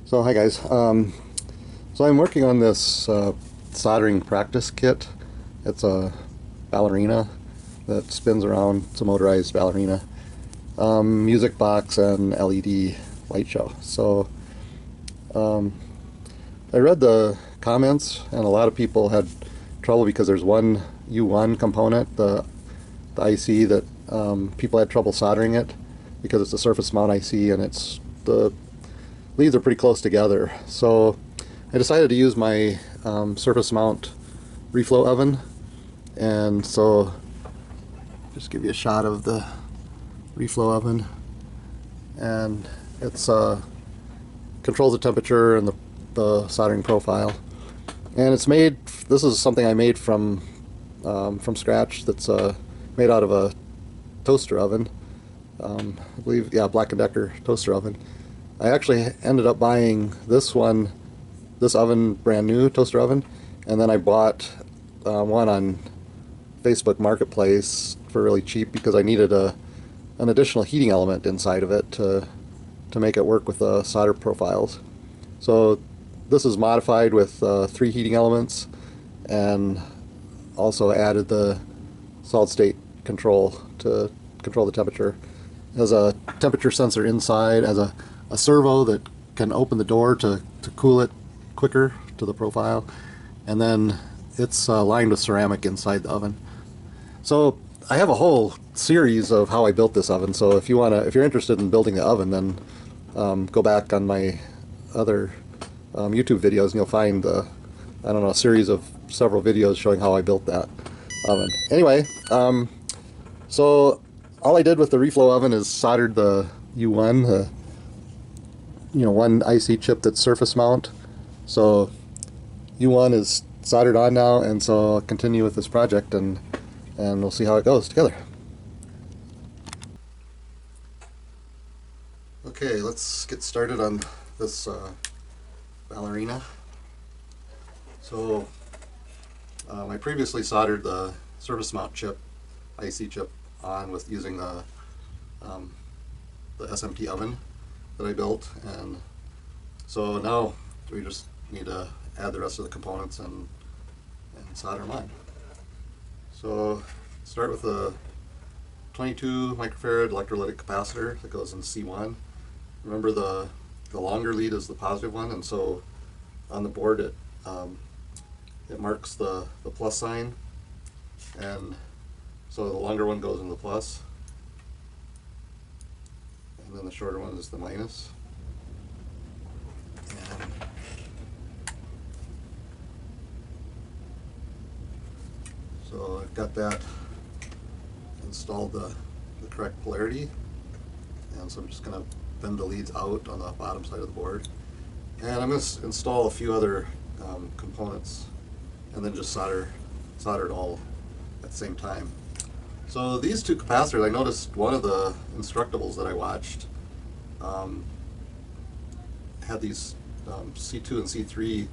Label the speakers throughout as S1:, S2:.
S1: So hi guys. So I'm working on this soldering practice kit. It's a ballerina that spins around. It's a motorized ballerina. Music box and LED light show. So I read the comments and a lot of people had trouble because there's one U1 component, the IC that people had trouble soldering it because it's a surface mount IC and the leads are pretty close together. So I decided to use my surface mount reflow oven, and so just give you a shot of the reflow oven, and it's controls the temperature and the soldering profile, and it's made. This is something I made from scratch. That's made out of a toaster oven. I believe, yeah, Black & Decker toaster oven. I actually ended up buying this oven, brand new toaster oven, and then I bought one on Facebook Marketplace for really cheap because I needed an additional heating element inside of it to make it work with the solder profiles. So this is modified with 3 heating elements, and also added the solid state control to control the temperature. It has a temperature sensor inside, as a servo that can open the door to cool it quicker to the profile, and then it's lined with ceramic inside the oven. So I have a whole series of how I built this oven. So if you're interested in building the oven, then go back on my other YouTube videos, and you'll find I don't know, a series of several videos showing how I built that oven. Anyway, so all I did with the reflow oven is soldered the U1, one IC chip that's surface mount. So U1 is soldered on now, and so I'll continue with this project, and we'll see how it goes together. Okay, let's get started on this ballerina. So I previously soldered the surface mount chip, IC chip, on with using the SMT oven that I built, and so now we just need to add the rest of the components and solder them on. So start with a 22 microfarad electrolytic capacitor that goes in C1. Remember, the longer lead is the positive one, and so on the board it marks the plus sign, and so the longer one goes in the plus, and then the shorter one is the minus. And so I've got that installed, the correct polarity, and so I'm just going to bend the leads out on the bottom side of the board, and I'm going to install a few other components, and then just solder it all at the same time. So these two capacitors, I noticed one of the Instructables that I watched had these C2 and C3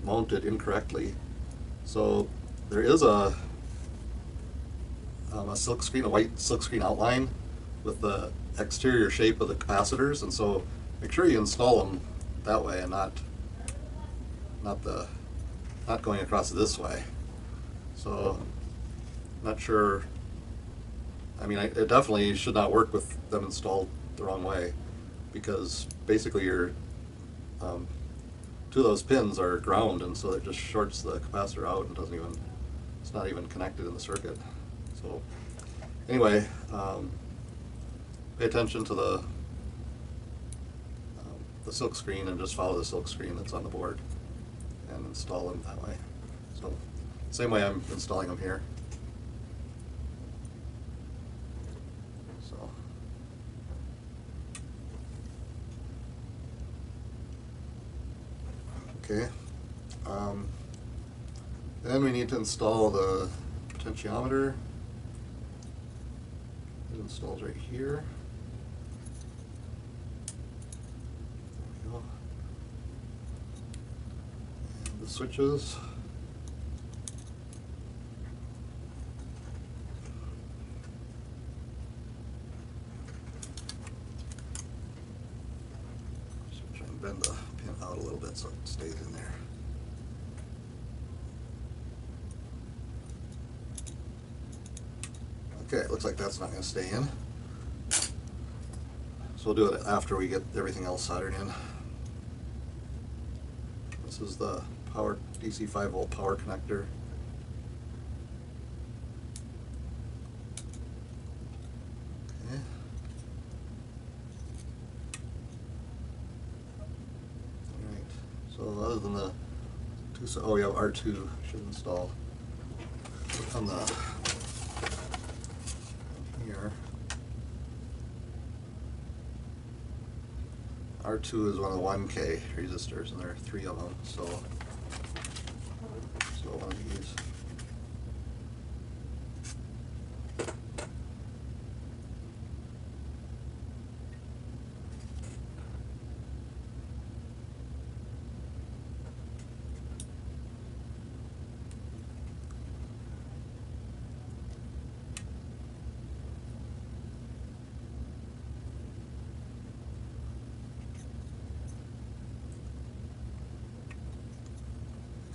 S1: mounted incorrectly. So there is a silkscreen, a white silkscreen outline with the exterior shape of the capacitors, and so make sure you install them that way and not going across this way. So not sure. I mean, it definitely should not work with them installed the wrong way, because basically your two of those pins are ground, and so it just shorts the capacitor out and it's not even connected in the circuit. So anyway, pay attention to the silk screen, and just follow the silk screen that's on the board and install them that way. So same way I'm installing them here. So okay, then we need to install the potentiometer. It installs right here. There we go. And the switches. Switch on bend the pin out a little bit so it stays in there. Okay, it looks like that's not going to stay in. So we'll do it after we get everything else soldered in. This is the power DC 5-volt power connector. Okay. Alright, so other than the two, oh, we have R2 should install on the here. R2 is one of the 1K resistors, and there are 3 of them, so one of these.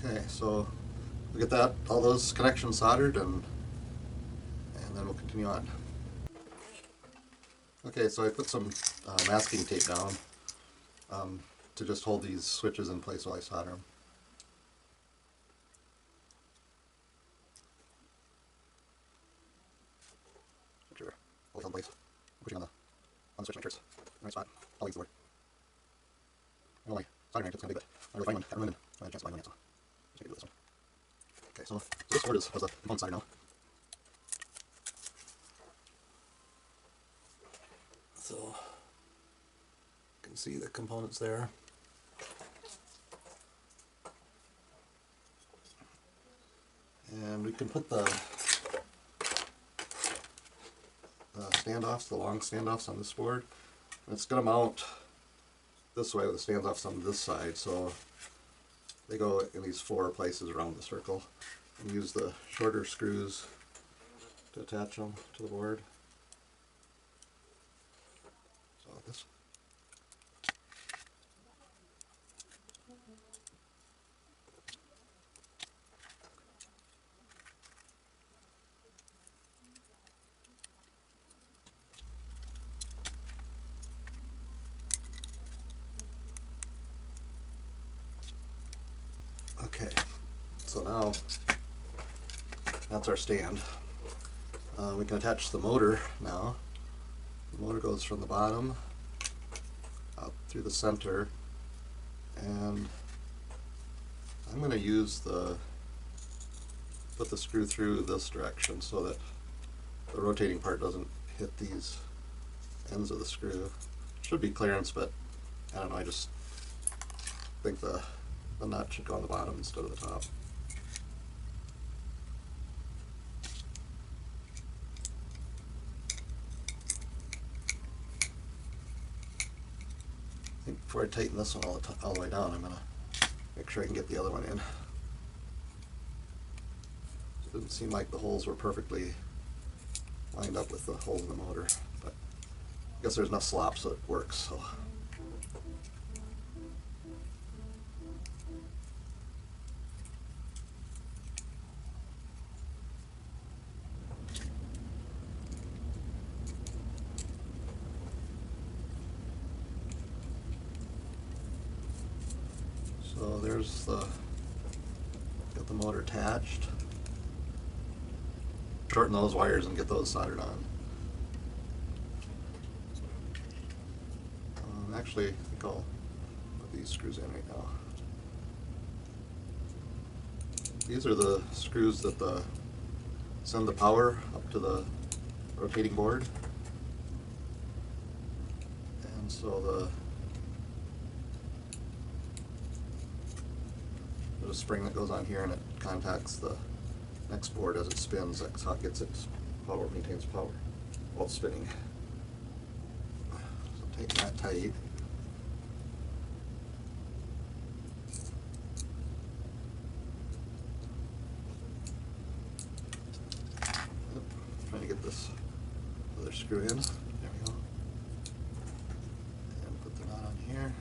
S1: Okay, so we'll get all those connections soldered, and then we'll continue on. Okay, so I put some masking tape down to just hold these switches in place while I solder them. Sure, hold it in place. I'm pushing on the switch matrix. Right spot. I'll leave the word. I know my soldering iron tip's gonna be, but I really find one. Haven't ruined it. I had a chance to buy one yet, so just gonna do this one. Okay, so this board has the component soldered now. So you can see the components there. And we can put the standoffs, the long standoffs on this board. And it's going to mount this way with the standoffs on this side, so they go in these 4 places around the circle. And use the shorter screws to attach them to the board. So this. Okay, so now that's our stand. We can attach the motor now. The motor goes from the bottom out through the center, and I'm going to put the screw through this direction so that the rotating part doesn't hit these ends of the screw. Should be clearance, but I don't know, I just think the nut should go on the bottom instead of the top. I think before I tighten this one all the way down, I'm going to make sure I can get the other one in. It didn't seem like the holes were perfectly lined up with the holes in the motor, but I guess there's enough slop so it works. So. So there's got the motor attached. Shorten those wires and get those soldered on. Actually, I think I'll put these screws in right now. These are the screws that send the power up to the rotating board. And so there's a spring that goes on here and it contacts the next board as it spins. That's how it gets its power, maintains power while it's spinning. So take that tight. Trying to get this other screw in. There we go. And put the knot on here.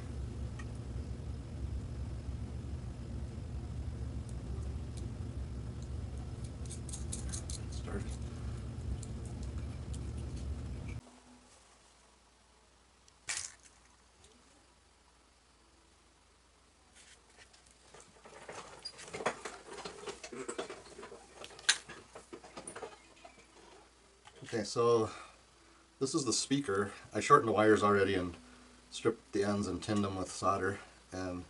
S1: Okay, so this is the speaker. I shortened the wires already and stripped the ends and tinned them with solder. And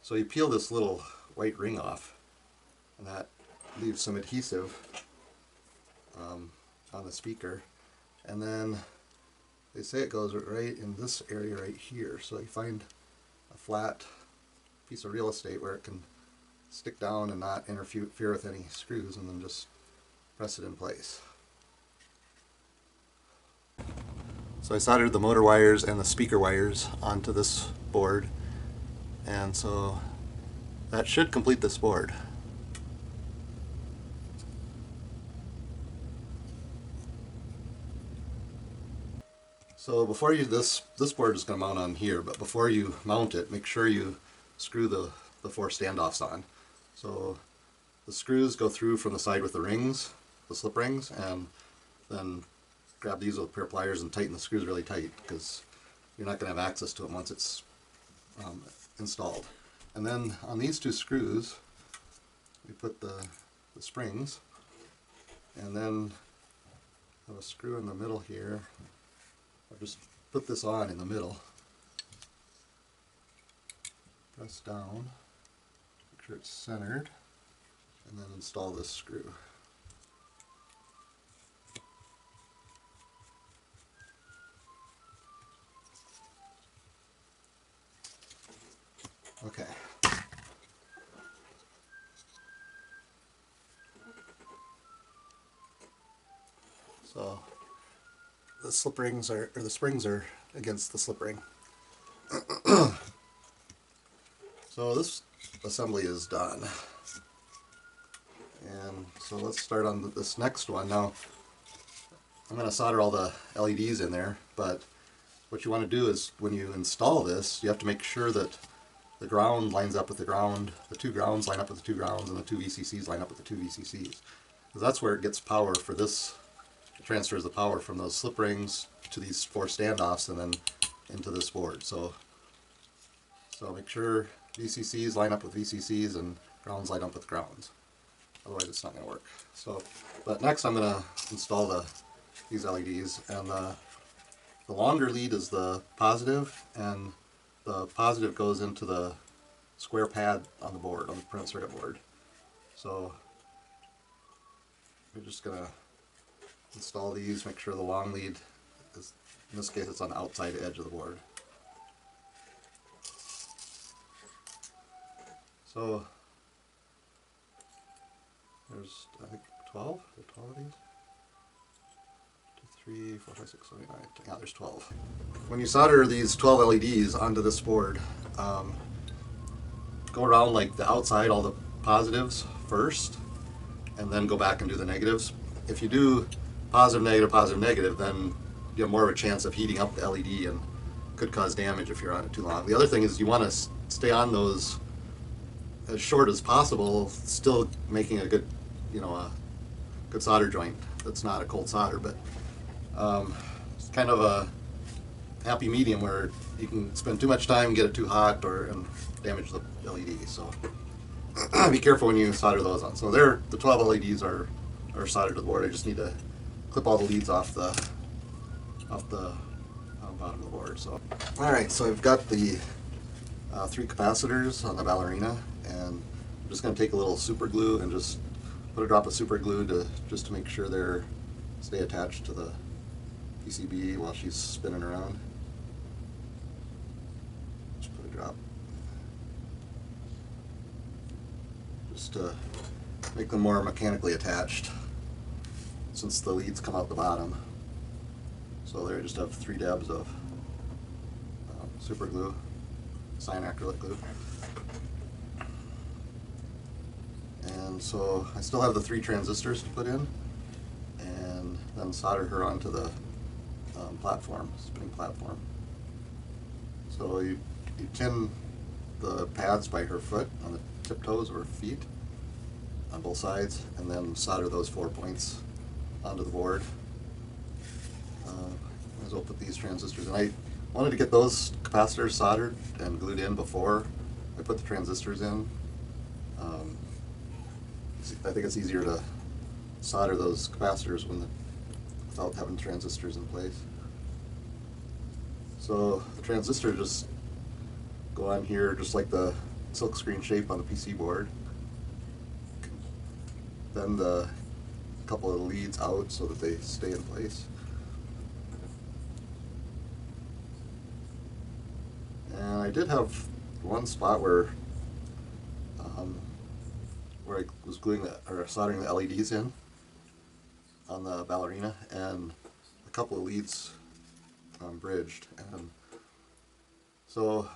S1: so you peel this little white ring off, and that leaves some adhesive on the speaker. And then they say it goes right in this area right here. So you find a flat piece of real estate where it can stick down and not interfere with any screws, and then just press it in place. So I soldered the motor wires and the speaker wires onto this board, and so that should complete this board. So before you, this board is going to mount on here, but before you mount it, make sure you screw the 4 standoffs on. So the screws go through from the side with the rings, the slip rings, and then grab these with a pair of pliers and tighten the screws really tight, because you're not going to have access to them once it's installed. And then on these 2 screws, we put the springs, and then have a screw in the middle here. I'll just put this on in the middle, press down, make sure it's centered, and then install this screw. Okay. So the slip rings are, or the springs are against the slip ring. So this assembly is done. And so let's start on this next one. Now I'm going to solder all the LEDs in there, but what you want to do is when you install this, you have to make sure that the ground lines up with the ground, the 2 grounds line up with the 2 grounds, and the 2 VCCs line up with the 2 VCCs. Because that's where it gets power for this. It transfers the power from those slip rings to these 4 standoffs and then into this board. So make sure VCCs line up with VCCs and grounds line up with grounds. Otherwise it's not going to work. So, but next I'm going to install these LEDs, and the longer lead is the positive, and the positive goes into the square pad on the board, on the printed circuit board. So we're just going to install these, make sure the long lead is, in this case it's on the outside edge of the board. So there's, I think, 12? Are there 12 of these? 2, 3, 4, 5, 6, 7, 8, 9, 10. Yeah, there's 12. When you solder these 12 LEDs onto this board, go around like the outside, all the positives first, and then go back and do the negatives. If you do positive, negative, then you have more of a chance of heating up the LED and could cause damage if you're on it too long. The other thing is you want to stay on those as short as possible, still making a good, a good solder joint that's not a cold solder, but it's kind of a happy medium where you can spend too much time, get it too hot, and damage the LED. So be careful when you solder those on. So there, the 12 LEDs are soldered to the board. I just need to clip all the leads off the bottom of the board. So, all right. So I've got the 3 capacitors on the Ballerina, and I'm just going to take a little super glue and just put a drop of super glue just to make sure they stay attached to the PCB while she's spinning around. Just put a drop, just to make them more mechanically attached, since the leads come out the bottom. So there I just have 3 dabs of super glue, cyanacrylate glue. And so I still have the 3 transistors to put in, and then solder her onto the platform, spinning platform. So you tin the pads by her foot, on the tiptoes of her feet, on both sides, and then solder those 4 points onto the board. Might as well put these transistors in. I wanted to get those capacitors soldered and glued in before I put the transistors in. I think it's easier to solder those capacitors when the without having transistors in place. So the transistor just go on here just like the silkscreen shape on the PC board. Bend the couple of the leads out so that they stay in place. And I did have one spot where I was gluing or soldering the LEDs in on the ballerina, and a couple of leads bridged, and so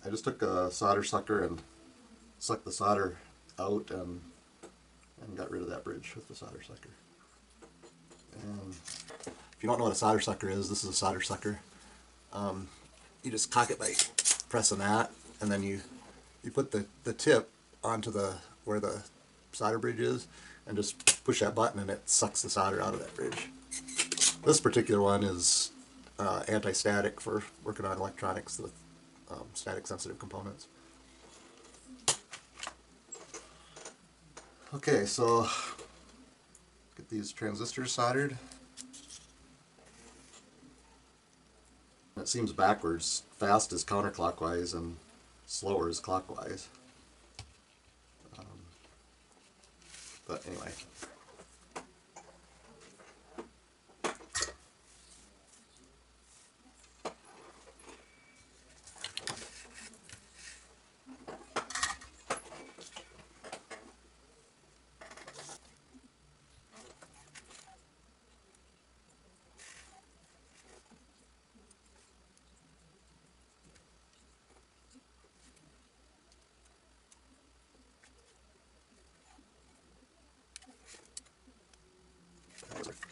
S1: I just took a solder sucker and sucked the solder out and got rid of that bridge with the solder sucker. And if you don't know what a solder sucker is, this is a solder sucker. You just cock it by pressing that, and then you put the tip onto where the solder bridge is, and just push that button and it sucks the solder out of that bridge. This particular one is anti-static for working on electronics with static sensitive components. Okay, so get these transistors soldered. It seems backwards. Fast is counterclockwise and slower is clockwise. But anyway.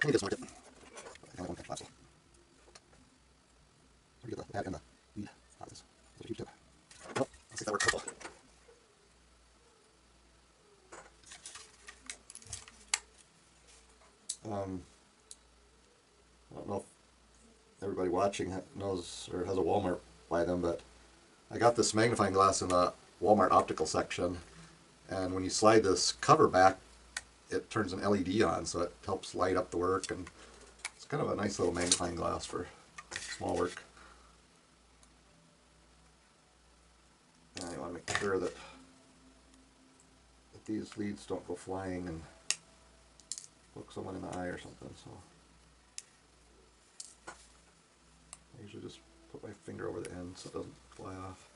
S1: I need this market. I only one catch last. Where do you get the pad and the lead out of this? That's a huge tip. Oh, let's see if that works also. I don't know if everybody watching knows or has a Walmart by them, but I got this magnifying glass in the Walmart optical section, and when you slide this cover back, it turns an LED on, so it helps light up the work, and it's kind of a nice little magnifying glass for small work. And you want to make sure that these leads don't go flying and poke someone in the eye or something. So I usually just put my finger over the end so it doesn't fly off.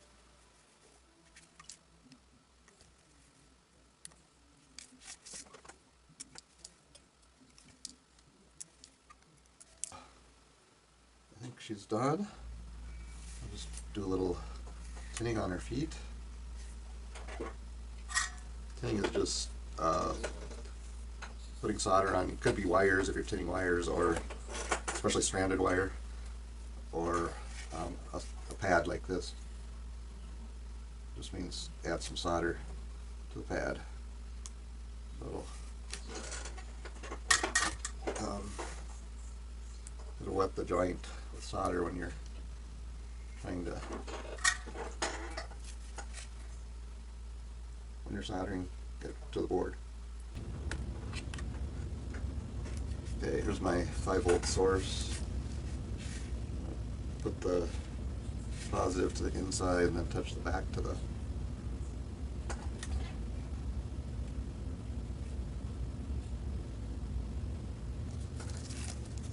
S1: I think she's done. I'll just do a little tinning on her feet. Tinning is just putting solder on. It could be wires if you're tinning wires, or especially stranded wire, or a pad like this. Just means add some solder to the pad. So it'll wet the joint with solder when you're trying to soldering it to the board. Okay, here's my 5-volt source. Put the positive to the inside and then touch the back to the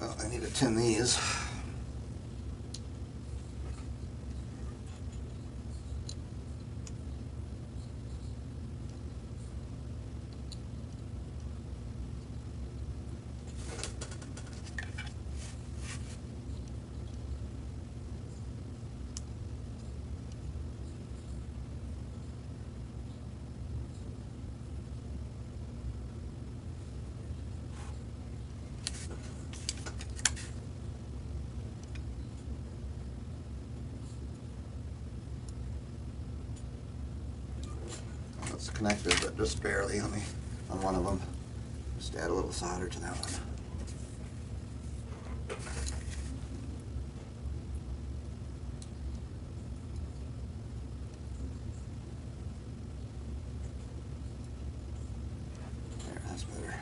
S1: I need to tin these. It's connected, but just barely. Let me, on one of them, just add a little solder to that one. There, that's better.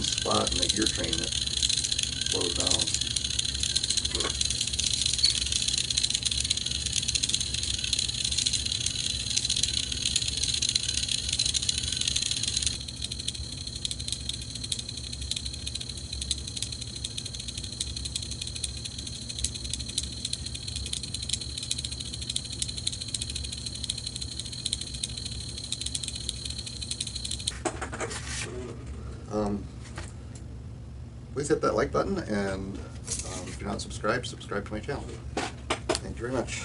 S1: spot in the gear train that slows down. Please hit that like button, and if you're not subscribed, subscribe to my channel. Thank you very much.